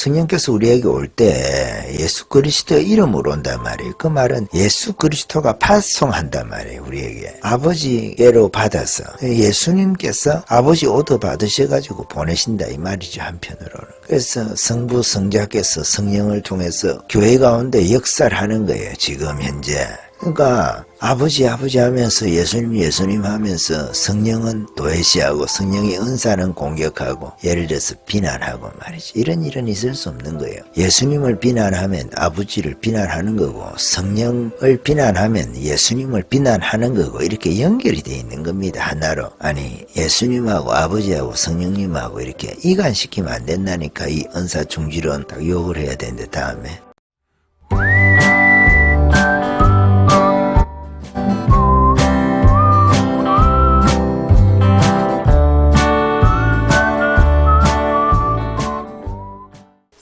성령께서 우리에게 올 때 예수 그리스도의 이름으로 온단 말이에요. 그 말은 예수 그리스도가 파송한단 말이에요. 우리에게 아버지께로 받아서 예수님께서 아버지 오더 받으셔가지고 보내신다 이 말이죠. 한편으로는. 그래서 성부 성자께서 성령을 통해서 교회 가운데 역사를 하는 거예요. 지금 현재. 그러니까 아버지 하면서 예수님 하면서 성령은 도외시하고 성령의 은사는 공격하고 예를 들어서 비난하고 말이지. 이런 일은 있을 수 없는 거예요. 예수님을 비난하면 아버지를 비난하는 거고 성령을 비난하면 예수님을 비난하는 거고 이렇게 연결이 되어 있는 겁니다. 하나로. 아니 예수님하고 아버지하고 성령님하고 이렇게 이간시키면 안 된다니까. 이 은사 중지론 딱 욕을 해야 되는데 다음에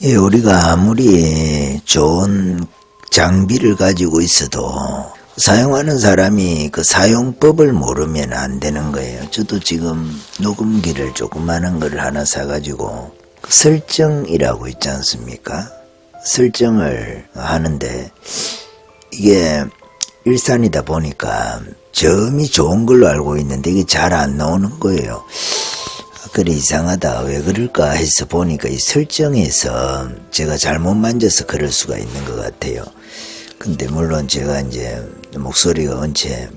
예, 우리가 아무리 좋은 장비를 가지고 있어도 사용하는 사람이 그 사용법을 모르면 안 되는 거예요. 저도 지금 녹음기를 조그마한 걸 하나 사가지고 설정이라고 있지 않습니까? 설정을 하는데 이게 일산이다 보니까 점이 좋은 걸로 알고 있는데 이게 잘 안 나오는 거예요. 그래 이상하다 왜 그럴까 해서 보니까 이 설정에서 제가 잘못 만져서 그럴 수가 있는 것 같아요. 근데 물론 제가 이제 목소리가 원체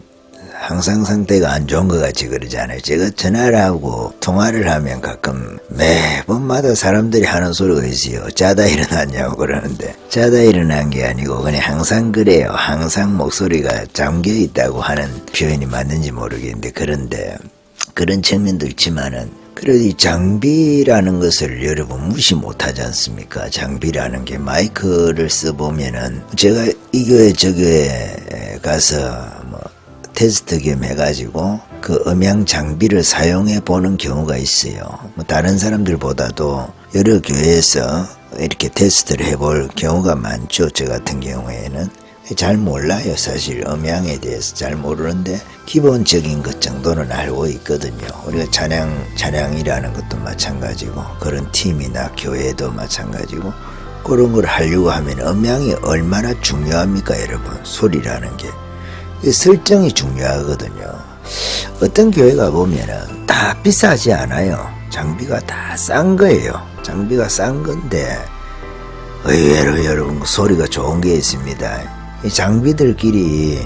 항상 상태가 안 좋은 것 같이 그러잖아요. 제가 전화를 하고 통화를 하면 가끔 매번마다 사람들이 하는 소리가 있어요. 자다 일어났냐고 그러는데 자다 일어난 게 아니고 그냥 항상 그래요. 항상 목소리가 잠겨 있다고 하는 표현이 맞는지 모르겠는데 그런데 그런 측면도 있지만은 그래도 이 장비라는 것을 여러분 무시 못하지 않습니까? 장비라는 게 마이크를 써보면은 제가 이 교회 저 교회 가서 뭐 테스트 겸 해가지고 그 음향 장비를 사용해 보는 경우가 있어요. 뭐 다른 사람들보다도 여러 교회에서 이렇게 테스트를 해볼 경우가 많죠. 저 같은 경우에는. 잘 몰라요. 사실 음향에 대해서 잘 모르는데 기본적인 것 정도는 알고 있거든요. 우리가 찬양이라는 것도 마찬가지고 그런 팀이나 교회도 마찬가지고 그런 걸 하려고 하면 음향이 얼마나 중요합니까 여러분. 소리라는 게 설정이 중요하거든요. 어떤 교회가 보면은 다 비싸지 않아요. 장비가 다 싼 거예요. 장비가 싼 건데 의외로 여러분 소리가 좋은 게 있습니다. 이 장비들끼리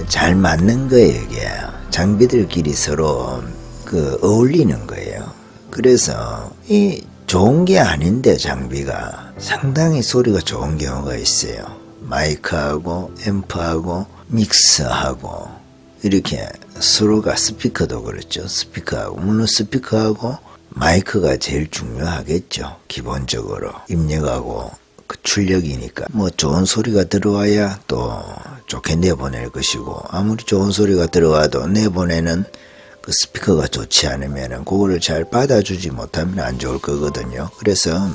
잘 맞는 거예요. 이게 장비들끼리 서로 어울리는 거예요. 그래서 이 좋은 게 아닌데 장비가 상당히 소리가 좋은 경우가 있어요. 마이크하고 앰프하고 믹스하고 이렇게 서로가 스피커도 그렇죠. 스피커하고 물론 스피커하고 마이크가 제일 중요하겠죠. 기본적으로 입력하고 그 출력이니까 뭐 좋은 소리가 들어와야 또 좋게 내보낼 것이고 아무리 좋은 소리가 들어와도 내보내는 그 스피커가 좋지 않으면은 그거를 잘 받아주지 못하면 안 좋을 거거든요. 그래서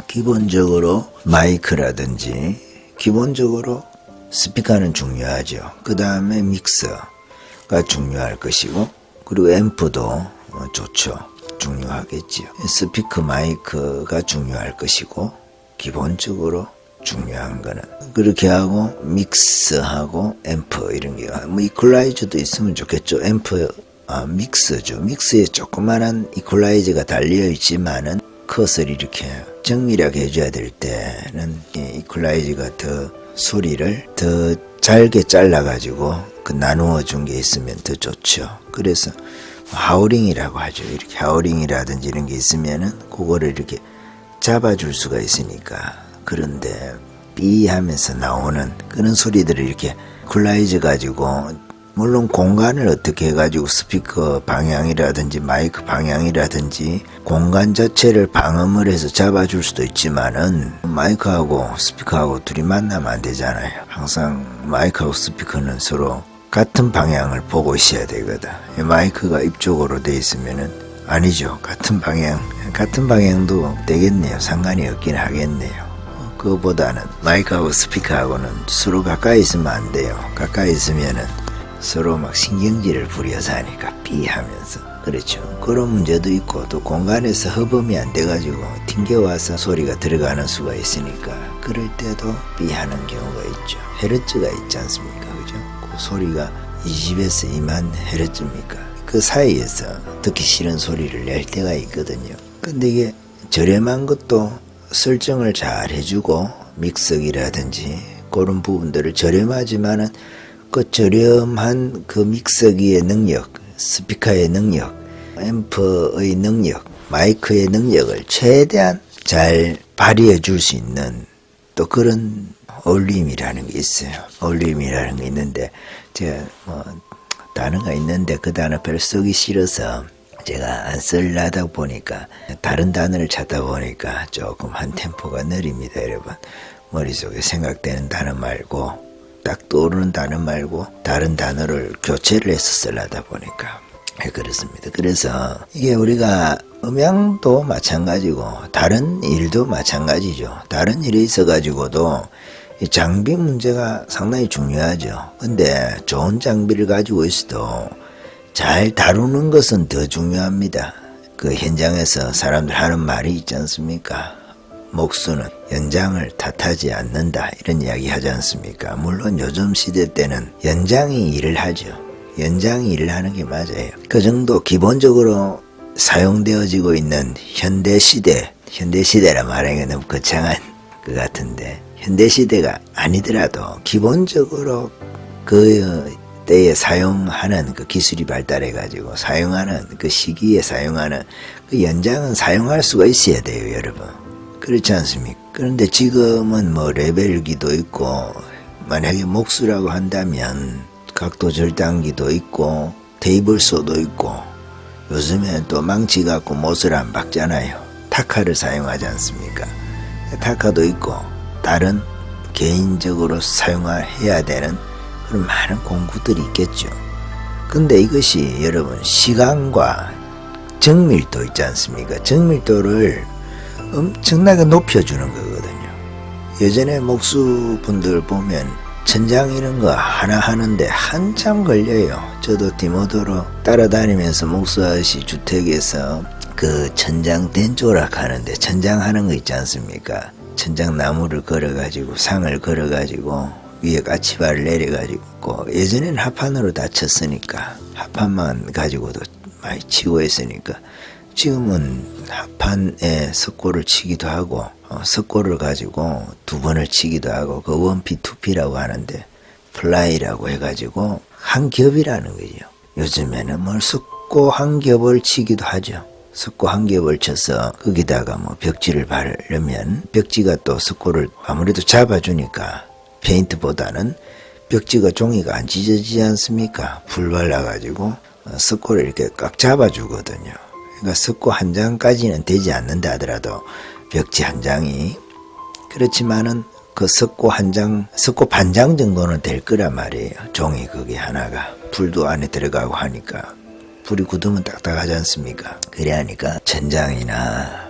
기본적으로 마이크라든지 기본적으로 스피커는 중요하죠. 그 다음에 믹서가 중요할 것이고 그리고 앰프도 좋죠. 중요하겠지요. 스피커 마이크가 중요할 것이고 기본적으로 중요한 거는 그렇게 하고 믹스하고 앰프 이런 게 뭐 이퀄라이저도 있으면 좋겠죠. 앰프 믹스죠. 믹스에 조그만한 이퀄라이저가 달려 있지만은 컷을 이렇게 정밀하게 해줘야 될 때는 이 이퀄라이저가 더 소리를 더 잘게 잘라가지고 그 나누어 준 게 있으면 더 좋죠. 그래서 하우링이라고 하죠. 이렇게 하우링이라든지 이런 게 있으면은 그거를 이렇게 잡아줄 수가 있으니까. 그런데 삐 하면서 나오는 그런 소리들을 이렇게 쿨라이즈 가지고 물론 공간을 어떻게 해가지고 스피커 방향이라든지 마이크 방향이라든지 공간 자체를 방음을 해서 잡아줄 수도 있지만은 마이크하고 스피커하고 둘이 만나면 안 되잖아요. 항상 마이크하고 스피커는 서로 같은 방향을 보고 있어야 되거든. 마이크가 입쪽으로 돼 있으면은 아니죠. 같은 방향도 되겠네요. 상관이 없긴 하겠네요. 그거보다는 마이크하고 스피커하고는 서로 가까이 있으면 안 돼요. 가까이 있으면은 서로 막 신경질을 부려서 하니까 삐 하면서 그렇죠. 그런 문제도 있고 또 공간에서 허범이 안 돼가지고 튕겨와서 소리가 들어가는 수가 있으니까 그럴 때도 삐하는 경우가 있죠. 헤르츠가 있지 않습니까? 그죠? 그 소리가 20에서 2만 헤르츠입니까? 그 사이에서 듣기 싫은 소리를 낼 때가 있거든요. 근데 이게 저렴한 것도 설정을 잘 해주고 믹서기라든지 그런 부분들을 저렴하지만은 그 저렴한 그 믹서기의 능력, 스피커의 능력, 앰프의 능력, 마이크의 능력을 최대한 잘 발휘해 줄 수 있는 또 그런 어울림이라는 게 있어요. 어울림이라는 게 있는데 제가 뭐 단어가 있는데 그 단어 별로 쓰기 싫어서 제가 안 쓰려다 보니까 다른 단어를 찾다 보니까 조금 한 템포가 느립니다, 여러분. 머릿속에 생각되는 단어 말고 딱 떠오르는 단어 말고 다른 단어를 교체를 해서 쓰려다 보니까 그렇습니다. 그래서 이게 우리가 음향도 마찬가지고 다른 일도 마찬가지죠. 다른 일에 있어 가지고도 이 장비 문제가 상당히 중요하죠. 근데 좋은 장비를 가지고 있어도 잘 다루는 것은 더 중요합니다. 그 현장에서 사람들 하는 말이 있지 않습니까? 목수는 연장을 탓하지 않는다 이런 이야기 하지 않습니까? 물론 요즘 시대 때는 연장이 일을 하죠. 연장이 일을 하는 게 맞아요. 그 정도 기본적으로 사용되어지고 있는 현대시대라 말하기가 너무 거창한 것 같은데 현대시대가 아니더라도 기본적으로 그 때에 사용하는 그 기술이 발달해가지고 사용하는 그 시기에 사용하는 그 연장은 사용할 수가 있어야 돼요, 여러분. 그렇지 않습니까? 그런데 지금은 뭐 레벨기도 있고 만약에 목수라고 한다면 각도 절단기도 있고 테이블소도 있고 요즘에 또 망치 갖고 못을 안 박잖아요. 타카를 사용하지 않습니까? 타카도 있고 다른 개인적으로 사용해야 되는 그런 많은 공구들이 있겠죠. 근데 이것이 여러분 시간과 정밀도 있지 않습니까? 정밀도를 엄청나게 높여주는 거거든요. 예전에 목수분들 보면 천장 이런 거 하나 하는데 한참 걸려요. 저도 디모도로 따라다니면서 목수 아저씨 주택에서 그 천장 댄조락 하는데 천장 하는 거 있지 않습니까? 천장 나무를 걸어가지고 상을 걸어가지고 위에 까치발을 내려가지고 예전에는 합판으로 다 쳤으니까 합판만 가지고도 많이 치고 했으니까 지금은 합판에 석고를 치기도 하고 석고를 가지고 두 번을 치기도 하고 그 원피 투피라고 하는데 플라이라고 해가지고 한 겹이라는 거죠. 요즘에는 뭘 석고 한 겹을 치기도 하죠. 석고 한 겹을 쳐서 거기다가 뭐 벽지를 바르면 벽지가 또 석고를 아무래도 잡아주니까 페인트보다는 벽지가 종이가 안 찢어지지 않습니까? 불 발라가지고 석고를 이렇게 꽉 잡아주거든요. 그러니까 석고 한 장까지는 되지 않는다 하더라도 벽지 한 장이 그렇지만은 그 석고 한 장, 석고 반 장 정도는 될 거란 말이에요. 종이 그게 하나가 불도 안에 들어가고 하니까 불이 굳으면 딱딱하지 않습니까? 그래 하니까 천장이나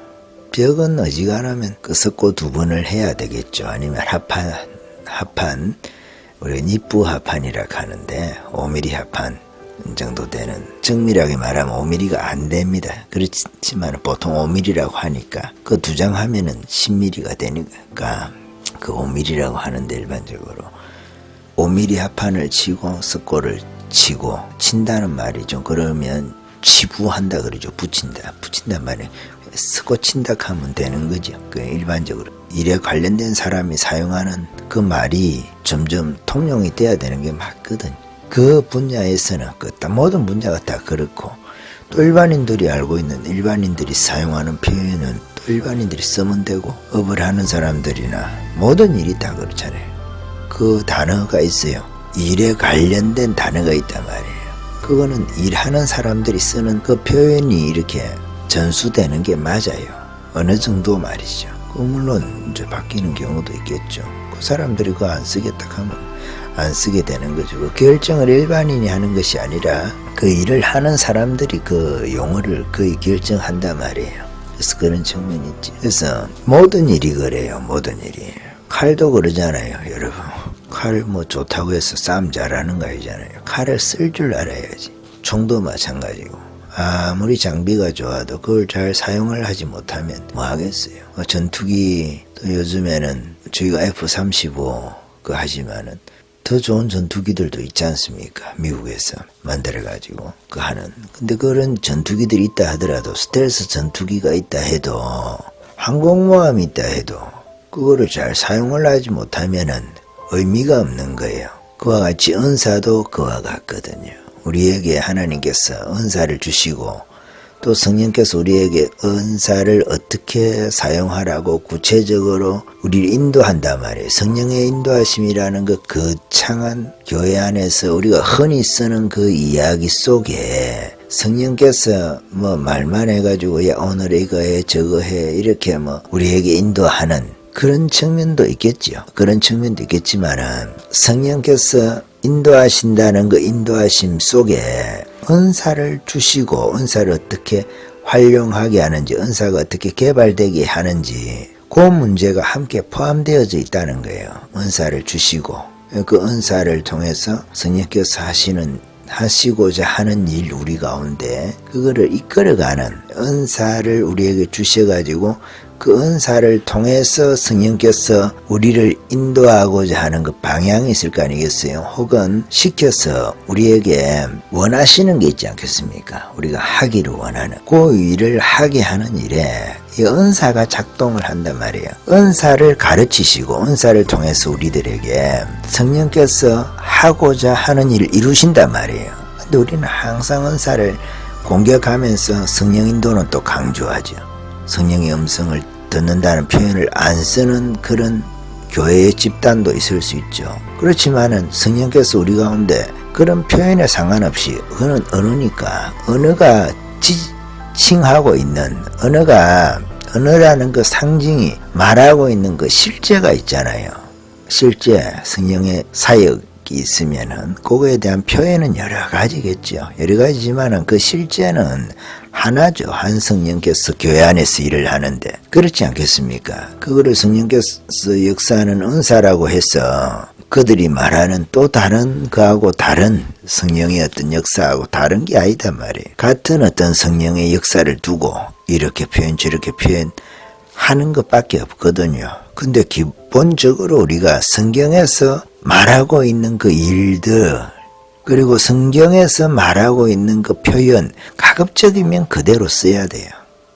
벽은 어지간하면 그 석고 두 번을 해야 되겠죠. 아니면 합판 우리가 니프 합판이라 하는데 5mm 합판 정도 되는 정밀하게 말하면 5mm가 안 됩니다. 그렇지만 보통 5mm라고 하니까 그 두 장 하면은 10mm가 되니까 그 5mm라고 하는데 일반적으로 5mm 합판을 치고 석고를 치고 친다는 말이 좀 그러면 치부한다 그러죠. 붙인단 말이에요. 석고 친다 하면 되는 거죠. 그 일반적으로 일에 관련된 사람이 사용하는 그 말이 점점 통용이 돼야 되는 게 맞거든. 그 분야에서는 모든 분야가 다 그렇고 또 일반인들이 알고 있는 일반인들이 사용하는 표현은 또 일반인들이 쓰면 되고 업을 하는 사람들이나 모든 일이 다 그렇잖아요. 그 단어가 있어요. 일에 관련된 단어가 있단 말이에요. 그거는 일하는 사람들이 쓰는 그 표현이 이렇게 전수되는 게 맞아요. 어느 정도 말이죠. 물론 이제 바뀌는 경우도 있겠죠. 그 사람들이 그거 안 쓰겠다 하면 안 쓰게 되는 거죠. 그 결정을 일반인이 하는 것이 아니라 그 일을 하는 사람들이 그 용어를 거의 결정한단 말이에요. 그래서 그런 측면이 있지. 그래서 모든 일이 그래요. 모든 일이. 칼도 그러잖아요, 여러분. 칼 뭐 좋다고 해서 싸움 잘하는 거 아니잖아요. 칼을 쓸 줄 알아야지. 총도 마찬가지고. 아무리 장비가 좋아도 그걸 잘 사용을 하지 못하면 뭐 하겠어요. 전투기 또 요즘에는 저희가 F-35 그 하지만은 더 좋은 전투기들도 있지 않습니까? 미국에서 만들어가지고 그 하는. 근데 그런 전투기들이 있다 하더라도 스텔스 전투기가 있다 해도 항공모함이 있다 해도 그거를 잘 사용을 하지 못하면은 의미가 없는 거예요. 그와 같이 은사도 그와 같거든요. 우리에게 하나님께서 은사를 주시고 또 성령께서 우리에게 은사를 어떻게 사용하라고 구체적으로 우리를 인도한단 말이에요. 성령의 인도하심이라는 그 거창한 교회 안에서 우리가 흔히 쓰는 그 이야기 속에 성령께서 뭐 말만 해가지고 야 오늘 이거 해 저거 해 이렇게 뭐 우리에게 인도하는 그런 측면도 있겠죠. 그런 측면도 있겠지만은 성령께서 인도하신다는 그 인도하심 속에 은사를 주시고 은사를 어떻게 활용하게 하는지 은사가 어떻게 개발되게 하는지 그 문제가 함께 포함되어져 있다는 거예요. 은사를 주시고 그 은사를 통해서 성령께서 하시고자 하는 일 우리 가운데 그거를 이끌어가는 은사를 우리에게 주셔가지고 그 은사를 통해서 성령께서 우리를 인도하고자 하는 그 방향이 있을 거 아니겠어요? 혹은 시켜서 우리에게 원하시는 게 있지 않겠습니까? 우리가 하기를 원하는 그 일을 하게 하는 일에 이 은사가 작동을 한단 말이에요. 은사를 가르치시고 은사를 통해서 우리들에게 성령께서 하고자 하는 일을 이루신단 말이에요. 근데 우리는 항상 은사를 공격하면서 성령 인도는 또 강조하죠. 성령의 음성을 듣는다는 표현을 안 쓰는 그런 교회의 집단도 있을 수 있죠. 그렇지만은 성령께서 우리 가운데 그런 표현에 상관없이 그는 언어니까 언어가 지칭하고 있는 언어라는 그 상징이 말하고 있는 그 실제가 있잖아요. 실제 성령의 사역이 있으면은 그거에 대한 표현은 여러 가지겠죠. 여러 가지지만은 그 실제는 하나죠. 한 성령께서 교회 안에서 일을 하는데 그렇지 않겠습니까? 그거를 성령께서 역사하는 은사라고 해서 그들이 말하는 또 다른 그하고 다른 성령의 어떤 역사하고 다른 게 아니단 말이에요. 같은 어떤 성령의 역사를 두고 이렇게 표현 저렇게 표현하는 것밖에 없거든요. 근데 기본적으로 우리가 성경에서 말하고 있는 그 일들 그리고 성경에서 말하고 있는 그 표현 가급적이면 그대로 써야 돼요.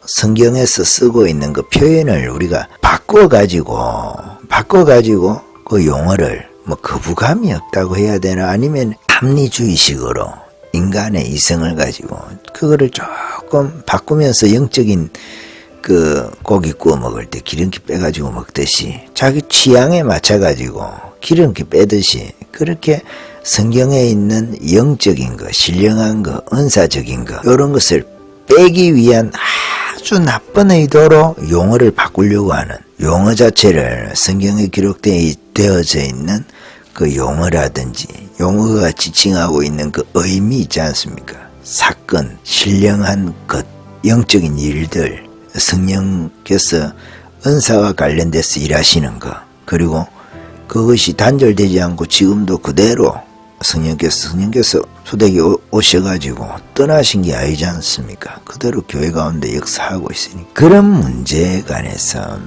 성경에서 쓰고 있는 그 표현을 우리가 바꿔가지고 그 용어를 뭐 거부감이 없다고 해야 되나 아니면 합리주의식으로 인간의 이성을 가지고 그거를 조금 바꾸면서 영적인 그 고기 구워 먹을 때 기름기 빼가지고 먹듯이 자기 취향에 맞춰가지고 기름기 빼듯이 그렇게 성경에 있는 영적인 거, 신령한 거, 은사적인 거 이런 것을 빼기 위한 아주 나쁜 의도로 용어를 바꾸려고 하는 용어 자체를 성경에 기록되어져 있는 그 용어라든지 용어가 지칭하고 있는 그 의미 있지 않습니까? 사건, 신령한 것, 영적인 일들 성령께서 은사와 관련돼서 일하시는 것 그리고 그것이 단절되지 않고 지금도 그대로 성령께서 소대기 오셔가지고 떠나신 게 아니지 않습니까? 그대로 교회 가운데 역사하고 있으니 그런 문제에 관해서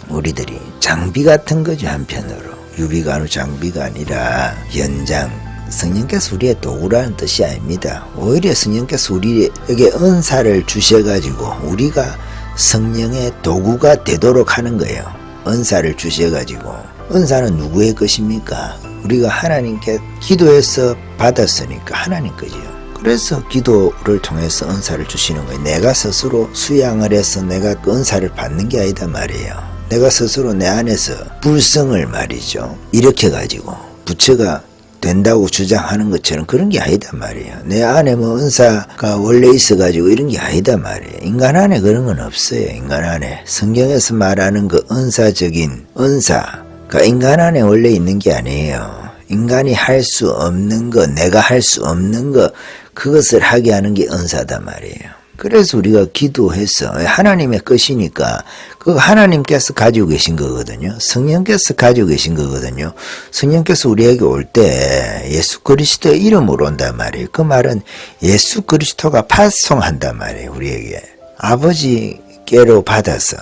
우리들이 장비 같은 거죠. 한편으로 유비관우 장비가 아니라 연장 성령께서 우리의 도구라는 뜻이 아닙니다. 오히려 성령께서 우리에게 은사를 주셔가지고 우리가 성령의 도구가 되도록 하는 거예요. 은사를 주셔가지고 은사는 누구의 것입니까? 우리가 하나님께 기도해서 받았으니까 하나님 거지요. 그래서 기도를 통해서 은사를 주시는 거예요. 내가 스스로 수양을 해서 내가 그 은사를 받는 게 아니다 말이에요. 내가 스스로 내 안에서 불성을 말이죠. 일으켜가지고 부처가 된다고 주장하는 것처럼 그런 게 아니다 말이에요. 내 안에 뭐 은사가 원래 있어가지고 이런 게 아니다 말이에요. 인간 안에 그런 건 없어요. 인간 안에 성경에서 말하는 그 은사적인 은사가 인간 안에 원래 있는 게 아니에요. 인간이 할 수 없는 거, 내가 할 수 없는 거, 그것을 하게 하는 게 은사다 말이에요. 그래서 우리가 기도해서 하나님의 것이니까 그 하나님께서 가지고 계신 거거든요. 성령께서 가지고 계신 거거든요. 성령께서 우리에게 올 때 예수 그리스도의 이름으로 온단 말이에요. 그 말은 예수 그리스도가 파송한단 말이에요. 우리에게 아버지께로 받아서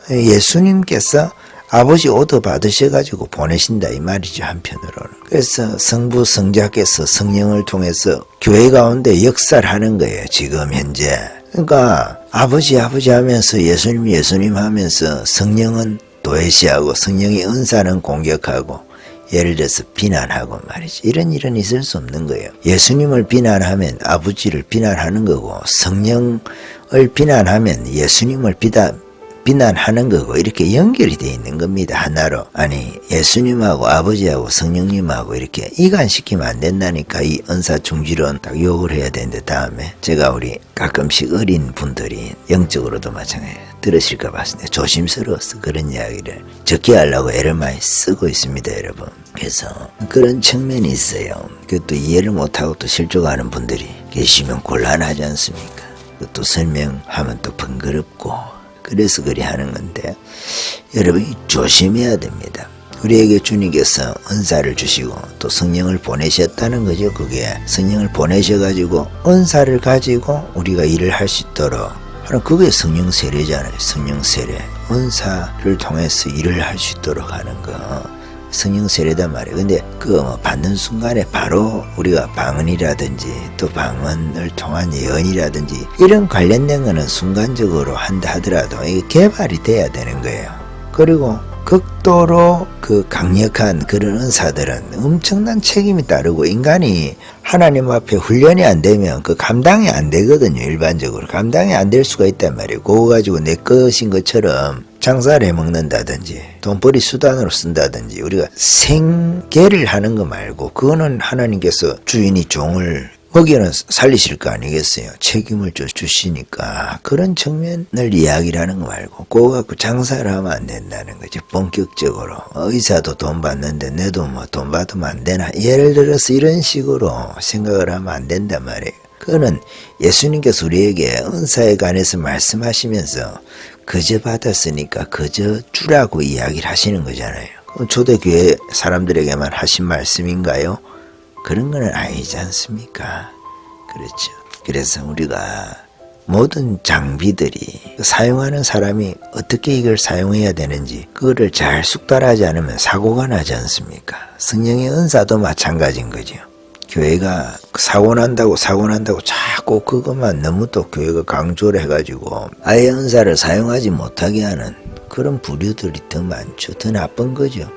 예수님께서 아버지 오더 받으셔가지고 보내신다 이 말이죠. 한편으로는. 그래서 성부 성자께서 성령을 통해서 교회 가운데 역사를 하는 거예요. 지금 현재. 그러니까 아버지 하면서 예수님 하면서 성령은 도외시하고 성령의 은사는 공격하고 예를 들어서 비난하고 말이죠. 이런 일은 있을 수 없는 거예요. 예수님을 비난하면 아버지를 비난하는 거고 성령을 비난하면 예수님을 비난하는 거고 이렇게 연결이 되어 있는 겁니다. 하나로. 아니 예수님하고 아버지하고 성령님하고 이렇게 이간시키면 안 된다니까. 이 은사중지론 딱 욕을 해야 되는데 다음에 제가 우리 가끔씩 어린 분들이 영적으로도 마찬가지예요. 들으실까 봤는데 조심스러워서 그런 이야기를 적게 하려고 애를 많이 쓰고 있습니다. 여러분. 그래서 그런 측면이 있어요. 그것도 이해를 못하고 또 실족하는 분들이 계시면 곤란하지 않습니까? 또 설명하면 또 번거롭고 그래서 그리 하는 건데 여러분이 조심해야 됩니다. 우리에게 주님께서 은사를 주시고 또 성령을 보내셨다는 거죠. 그게 성령을 보내셔가지고 은사를 가지고 우리가 일을 할 수 있도록 하는 그게 성령 세례잖아요. 성령 세례 은사를 통해서 일을 할 수 있도록 하는 거 성령 세례단 말이에요. 근데 그거 받는 순간에 바로 우리가 방언이라든지 또 방언을 통한 예언이라든지 이런 관련된 거는 순간적으로 한다 하더라도 이게 개발이 돼야 되는 거예요. 그리고 극도로 그 강력한 그런 은사들은 엄청난 책임이 따르고 인간이 하나님 앞에 훈련이 안 되면 그 감당이 안 되거든요. 일반적으로 감당이 안 될 수가 있단 말이에요. 그거 가지고 내 것인 것처럼 장사를 해먹는다든지 돈벌이 수단으로 쓴다든지 우리가 생계를 하는 거 말고 그거는 하나님께서 주인이 종을 먹이는 살리실 거 아니겠어요. 책임을 주시니까 그런 측면을 이야기를 하는 거 말고 그거 갖고 장사를 하면 안 된다는 거죠. 본격적으로 의사도 돈 받는데 내도 뭐 돈 받으면 안 되나 예를 들어서 이런 식으로 생각을 하면 안 된단 말이에요. 그거는 예수님께서 우리에게 은사에 관해서 말씀하시면서 그저 받았으니까 그저 주라고 이야기를 하시는 거잖아요. 초대교회 사람들에게만 하신 말씀인가요? 그런 건 아니지 않습니까? 그렇죠. 그래서 우리가 모든 장비들이 사용하는 사람이 어떻게 이걸 사용해야 되는지 그거를 잘 숙달하지 않으면 사고가 나지 않습니까? 성령의 은사도 마찬가지인 거죠. 교회가 사고 난다고 자꾸 그것만 너무 또 교회가 강조를 해가지고 아예 은사를 사용하지 못하게 하는 그런 부류들이 더 많죠. 더 나쁜 거죠.